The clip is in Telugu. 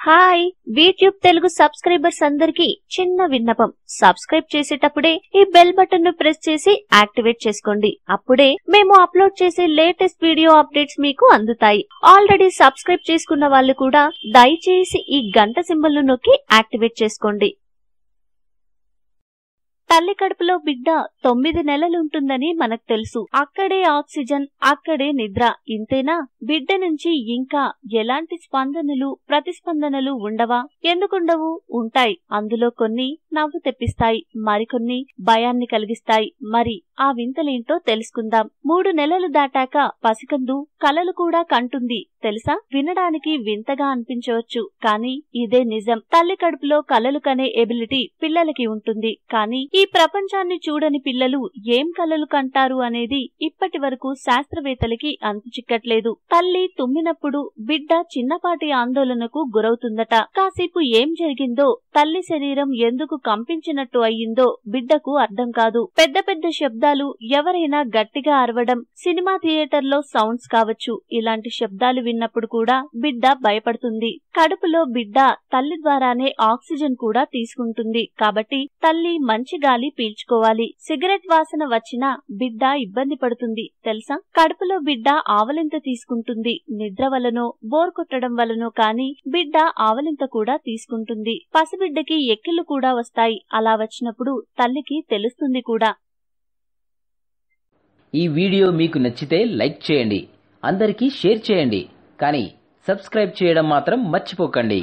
హాయ్ యూట్యూబ్ తెలుగు సబ్స్క్రైబర్స్ అందరికి చిన్న విన్నపం. సబ్స్క్రైబ్ చేసేటప్పుడే ఈ బెల్ బటన్ ను ప్రెస్ చేసి యాక్టివేట్ చేసుకోండి. అప్పుడే మేము అప్లోడ్ చేసే లేటెస్ట్ వీడియో అప్డేట్స్ మీకు అందుతాయి. ఆల్రెడీ సబ్స్క్రైబ్ చేసుకున్న వాళ్ళు కూడా దయచేసి ఈ గంట సింబల్ ను నొక్కి యాక్టివేట్ చేసుకోండి. తల్లి కడుపులో బిడ్డ 9 నెలలుంటుందని మనకు తెలుసు. అక్కడే ఆక్సిజన్, అక్కడే నిద్ర. ఇంతేనా? బిడ్డ నుంచి ఇంకా ఎలాంటి స్పందనలు, ప్రతిస్పందనలు ఉండవా? ఎందుకుండవు? ఉంటాయి. అందులో కొన్ని నవ్వు తెప్పిస్తాయి, మరికొన్ని భయాన్ని కలిగిస్తాయి. మరి ఆ వింతలేంటో తెలుసుకుందాం. 3 నెలలు దాటాక పసికందు కలలు కూడా కంటుంది తెలుసా? వినడానికి వింతగా అనిపించవచ్చు, కానీ ఇదే నిజం. తల్లి కడుపులో కలలు కనే ఎబిలిటీ పిల్లలకి ఉంటుంది. కానీ ఈ ప్రపంచాన్ని చూడని పిల్లలు ఏం కలలు కంటారు అనేది ఇప్పటి వరకు శాస్త్రవేత్తలకి అంతు చిక్కట్లేదు. తల్లి తుమ్మినప్పుడు బిడ్డ చిన్నపాటి ఆందోళనకు గురవుతుందట. కాసేపు ఏం జరిగిందో, తల్లి శరీరం ఎందుకు కంపించినట్టు అయ్యిందో బిడ్డకు అర్థం కాదు. పెద్ద పెద్ద శబ్దాలు, ఎవరైనా గట్టిగా అరవడం, సినిమా థియేటర్లో సౌండ్స్ కావచ్చు. ఇలాంటి శబ్దాలు విన్నప్పుడు కూడా బిడ్డ భయపడుతుంది. కడుపులో బిడ్డ తల్లి ద్వారానే ఆక్సిజన్ కూడా తీసుకుంటుంది. కాబట్టి తల్లి మంచి గాలి పీల్చుకోవాలి. సిగరెట్ వాసన వచ్చినా బిడ్డ ఇబ్బంది పడుతుంది తెలుసా? కడుపులో బిడ్డ ఆవలింత తీసుకుంటుంది. నిద్ర వలనో, బోర్ కొట్టడం వలనో కానీ బిడ్డ ఆవలింత కూడా తీసుకుంటుంది. పసిబిడ్డకి ఎక్కిళ్లు కూడా వస్తాయి. అలా వచ్చినప్పుడు తల్లికి తెలుస్తుంది కూడా. ఈ వీడియో మీకు నచ్చితే లైక్ చేయండి, అందరికీ షేర్ చేయండి, కానీ సబ్స్క్రైబ్ చేయడం మాత్రం మర్చిపోకండి.